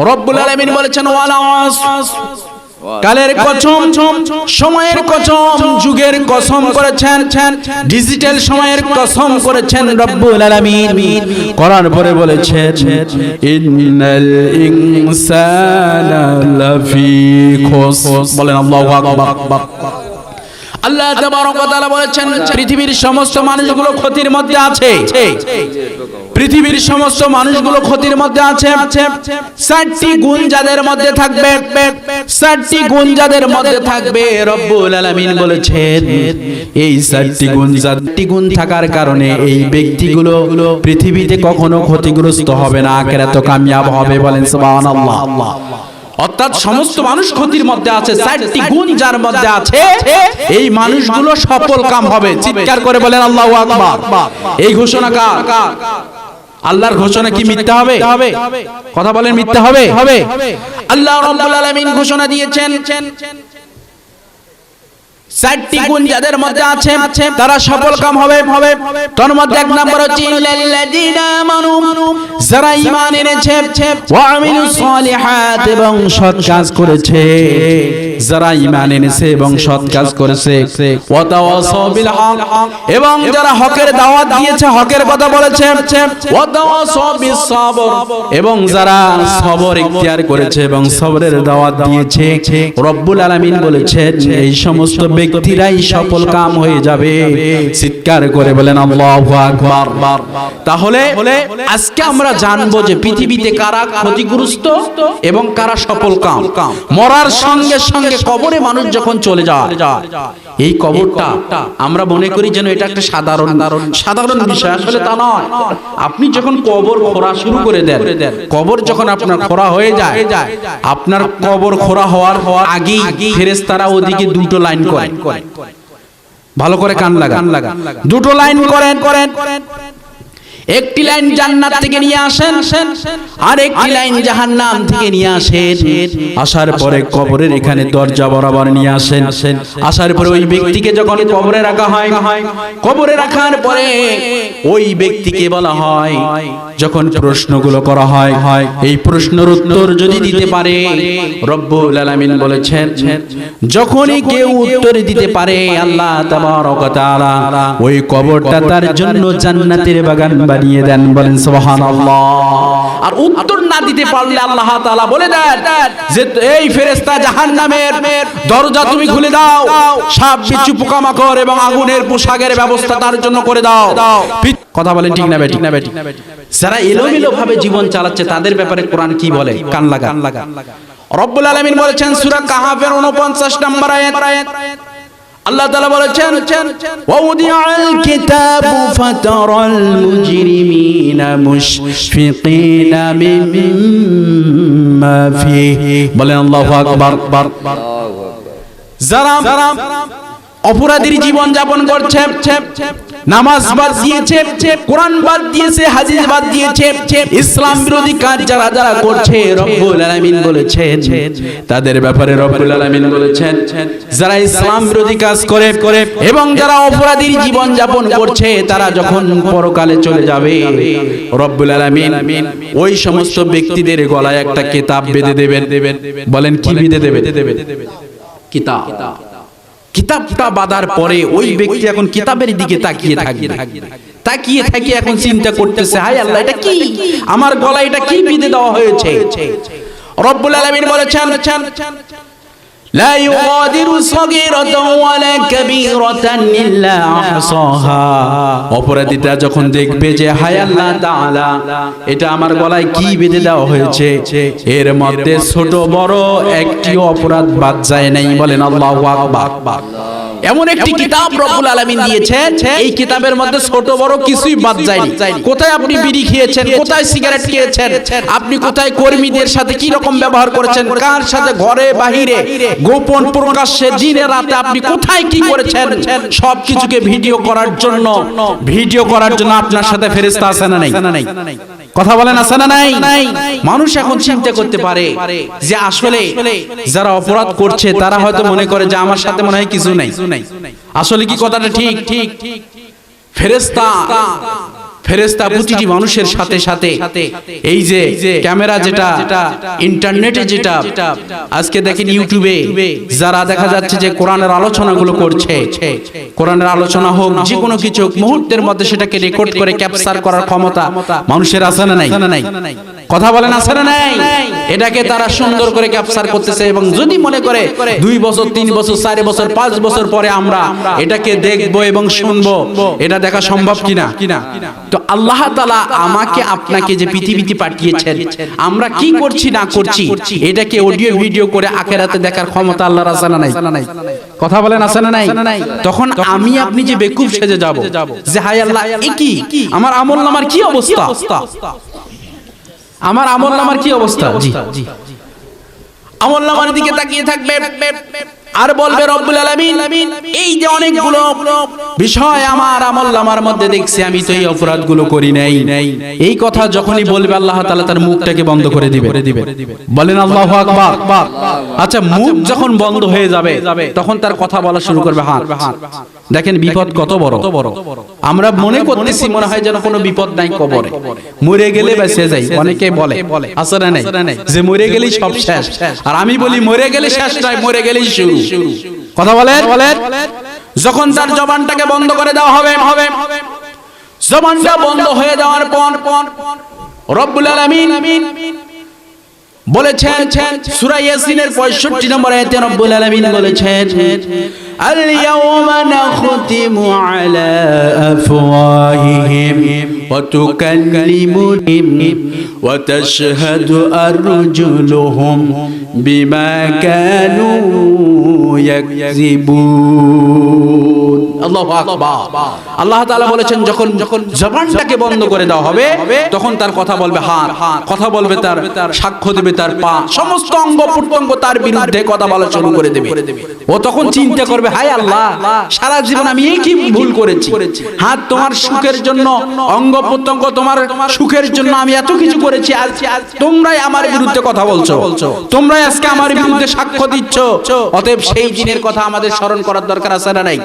রব্বুল আলামিন বলেছেন ওয়াল আসর, কালের কসম, সময়ের কসম, যুগের কসম করেছেন, ডিজিটাল সময়ের কসম করেছেন রব্বুল আলামিন। করার পরে বলেছেন ইন্নাল ইনসানা লাফি খুসর। বলেন আল্লাহু আকবার। আল্লাহ তাবারক ওয়া তাআলা বলেছেন পৃথিবীর সমস্ত মানুষগুলো ক্ষতির মধ্যে আছে। পৃথিবীর সমস্ত মানুষগুলো ক্ষতির মধ্যে আছে। 4টি গুণ যাদের মধ্যে থাকবে, 4টি গুণ যাদের মধ্যে থাকবে, রব্বুল আলামিন বলেছেন এই 4টি গুণ থাকার কারণে এই ব্যক্তিগুলো পৃথিবীতে কখনো ক্ষতিগ্রস্ত হবে না, আখিরাতে কামিয়াব হবে। বলেন সুবহানাল্লাহ। অর্থাৎ সমস্ত মানুষ ক্ষতির মধ্যে আছে, 4টি গুণ যার মধ্যে আছে এই মানুষগুলো সফল কাম হবে। চিৎকার করে বলেন আল্লাহু আকবার। এই ঘোষণা কার? আল্লাহর ঘোষণা কি মিথ্যা হবে? কথা বলেন মিথ্যা হবে? আল্লাহ রাব্বুল আলামিন ঘোষণা দিয়েছেন 4টি গুণ যাদের মধ্যে আছে তারা সফল কাম হবে। তার মধ্যে 1 নম্বর হচ্ছে ইল্লাল্লাযীনা আমানু, যারা ঈমান এনেছে, ওয়া আমিলুস সালিহাত, এবং সৎ কাজ করেছে। যারা ঈমান এনেছে এবং সৎ কাজ করেছে, ওয়া তাওয়াসাউ বিল হক, এবং যারা হকের দাওয়াত দিয়েছে, হকের কথা বলেছে, ওয়া তাওয়াসাউ বিস সাবর, এবং যারা সবর ইখতিয়ার করেছে এবং সবরের দাওয়াত দিয়েছে। রব্বুল আলামিন বলেছেন এই সমস্ত ব্যক্তিরাই সফল কাম হয়ে যাবে। চিৎকার করে বলেন আল্লাহু আকবার। তাহলে আজকে আমরা জানবো যে পৃথিবীতে কারা ক্ষতিগ্রস্ত এবং কারা সফল কাম। মরার সঙ্গে সঙ্গে কবরে মানুষ যখন চলে যায়, এই কবরটা আমরা মনে করি যেন এটা একটা সাধারণ বিষয়, আসলে তা নয়। আপনি যখন কবর খোঁড়া শুরু করে দেন, কবর যখন আপনার খোঁড়া হয়ে যায়, আপনার কবর খোঁড়া হওয়ার আগেই ফেরেশতারা ওদিকে 2টো লাইন করেন। ভালো করে কান লাগান। 2টো লাইন করেন। একটি লাইন জান্নাত থেকে নিয়ে আসেন, আর একটি লাইন জাহান্নাম থেকে নিয়ে আসেন। আসার পরে কবরের এখানে দরজা বরাবর নিয়ে আসেন। আসার পরে ওই ব্যক্তিকে যখন কবরে রাখা হয়, কবরে রাখার পরে ওই ব্যক্তিকে বলা হয়, যখন প্রশ্নগুলো করা হয়, এই প্রশ্নের উত্তর যদি দিতে পারে, রব্বুল আলামিন বলেছেন যখনই কেউ উত্তর দিতে পারে আল্লাহ তাবারক ওয়া তাআলা ওই কবরটা তার জন্য জান্নাতের বাগান বানিয়ে দেন। বলেন সুবহানাল্লাহ। আর উত্তর না দিতে পারলে আল্লাহ তাআলা বলে দেন যে এই ফেরেশতা জাহান্নামের দরজা তুমি খুলে দাও, সাপ বিচ্ছু পোকামাকড় এবং আগুনের পোশাকের ব্যবস্থা তার জন্য করে দাও। কথা বলেন ঠিক না বেঠিক? যারা এলোমেলো ভাবে জীবন চালাচ্ছে তাদের ব্যাপারে কোরআন কি বলে? কান লাগা। রব্বুল আলামিন বলেছেন সূরা কাহাফের 49 নম্বর আয়াত, আল্লাহ তাআলা বলেছেন ওয়াউদিআল কিতাবু ফাতারাল মুজরিমিনা মুশফিকিনা মিম্মা ফিহি। বলেন আল্লাহু আকবার। যারা অপরাধীর জীবন যাপন করছে, নামাজ বাদ দিয়েছে, কোরআন বাদ দিয়েছে, হাদিস বাদ দিয়েছে, ইসলাম বিরোধী কাজ যারা যারা করছে, রব্বুল আলামিন বলেছেন তাদের ব্যাপারে রব্বুল আলামিন বলেছেন যারা ইসলাম বিরোধী কাজ করে এবং যারা অপরাধীর জীবন যাপন করছে, তারা যখন পরকালে চলে যাবে, রব্বুল আলামিন ওই সমস্ত ব্যক্তিদের গলায় একটা কিতাব বেঁধে দেবেন। বলেন কি বেঁধে দেবেন? কিতাব। কিতাবটা বাঁধার পরে ওই ব্যক্তি এখন কিতাবের দিকে তাকিয়ে থাকে, এখন চিন্তা করতেছে হায় আল্লাহ এটা কি, আমার গলায় এটা কি বেঁধে দেওয়া হয়েছে। রব্বুল আলামিন বলেছেন লা ইউগাদিরু সাগীরাতান ওয়ালা কাবীরাতান ইল্লা আহসাহা। অপরাধীটা যখন দেখবে যে হায় আল্লাহ তাআলা এটা আমার গলায় কি বেঁধে দেওয়া হয়েছে, এর মধ্যে ছোট বড় একটি অপরাধ বাদ যায় নাই। বলেন আল্লাহু আকবার। এমন একটি কিতাব রব্বুল আলামিন দিয়েছেন, এই কিতাবের মধ্যে ছোট বড় কিছুই বাদ যায়নি। কোথায় আপনি বিড়ি খেয়েছেন, কোথায় সিগারেট খেয়েছেন, আপনি কোথায় কর্মীদের সাথে কি রকম ব্যবহার করেছেন, কার সাথে ঘরে বাহিরে গোপন প্রকাশ্যে দিনে রাতে আপনি কোথায় কি করেছেন, সবকিছুকে ভিডিও করার জন্য আপনার সাথে ফেরেশতা আছে না নাই? কথা বলেন আছে না নাই? মানুষ এখন চিন্তা করতে পারে যে আসলে যারা অপরাধ করছে তারা হয়তো মনে করে যে আমার সাথে মনে হয় কিছু নাই। আসলে কি কথাটা ঠিক? ফেরেশতা ফেরেশতা প্রতিটি মানুষের সাথে সাথে এই যে ক্যামেরা, যেটা ইন্টারনেটে, যেটা আজকে দেখেন ইউটিউবে যারা দেখা যাচ্ছে যে কোরআনের আলোচনাগুলো করছে, কোরআনের আলোচনা হোক, যে কোনো কিছু মুহূর্তের মধ্যে সেটাকে রেকর্ড করে ক্যাপচার করার ক্ষমতা মানুষের আছে না নাই? কথা বলেন আছে না নাই? এটাকে তারা সুন্দর করে ক্যাপচার করতেছে এবং যদি মনে করে 2 বছর 3 বছর 4 বছর 5 বছর পরে আমরা এটাকে দেখবো এবং শুনবো, এটা দেখা সম্ভব কিনা? তো আল্লাহ তাআলা আমাকে আপনাকে যে পৃথিবীতে পাঠিয়েছেন, আমরা কি করছি না করছি এটাকে অডিও ভিডিও করে আখিরাতে দেখার ক্ষমতা আল্লাহর আছে না নাই? কথা বলেন আছে না নাই? তখন আমি আপনি যে বেকুব সেজে যাব যে হায় আল্লাহ এ কি, আমার আমলনামার কি অবস্থা, আমার আমলনামার কি অবস্থা। জি, আমলনামার দিকে তাকিয়ে থাকবে আর বলবে রব্বুল আলামিন, এই যে অনেকগুলো বিষয় আমার আমলনামার মধ্যে দেখছি, আমি তো এই অপরাধগুলো করি নাই। এই কথা যখনই বলবে আল্লাহ তাআলা তার মুখটাকে বন্ধ করে দিবে। বলেন আল্লাহু আকবার। আচ্ছা, মুখ যখন বন্ধ হয়ে যাবে তখন তার কথা বলা শুরু করবে। দেখেন বিপদ কত বড়। আমরা মনে করতেছি মনে হয় যেন কোনো বিপদ নাই, কবরে মরে গেলে বেঁচে যাই। অনেকে বলে আছে না নাই যে মরে গেলেই সব শেষ, আর আমি বলি মরে গেলে শেষ নয়, মরে গেলেই শুরু। কথা বলেন। যখন তার জবানটাকে বন্ধ করে দেওয়া হবে, জবানটা বন্ধ হয়ে যাওয়ার পর রব্বুল আলামিন বলেছেন সূরা ইয়াসিনের 65 নম্বর আয়াতে রব্বুল আলামিন বলেছেন, আল ইয়াওমা নাখতিমু আলা আফওয়াহিহিম ওয়া তুকাল্লিমুহুম ওয়া তাশহাদু আরজুলুহুম বিমা কানু ইয়াকযিবুন। আল্লাহু আকবার। আল্লাহ তাআলা বলেছেন যখন জবানটাকে বন্ধ করে দেওয়া হবে তখন তার কথা বলবে হাত, কথা বলবে তার, সাক্ষ্য দেবে তার পা, সমস্ত অঙ্গ প্রত্যঙ্গ তার বিরুদ্ধে কথা বলা শুরু করে দেবে। ও তখন চিন্তা করবে হায় আল্লাহ, সারা জীবন আমি এই কি ভুল করেছি। হাত তোমার সুখের জন্য, অঙ্গ প্রত্যঙ্গ তোমার সুখের জন্য আমি এত কিছু করেছি, আজ তোমরাই আমার বিরুদ্ধে কথা বলছো, তোমরাই আজকে আমার বিরুদ্ধে সাক্ষ্য দিচ্ছ। অতএব সেই দিনের কথা আমাদের স্মরণ করার দরকার আছে না নাই?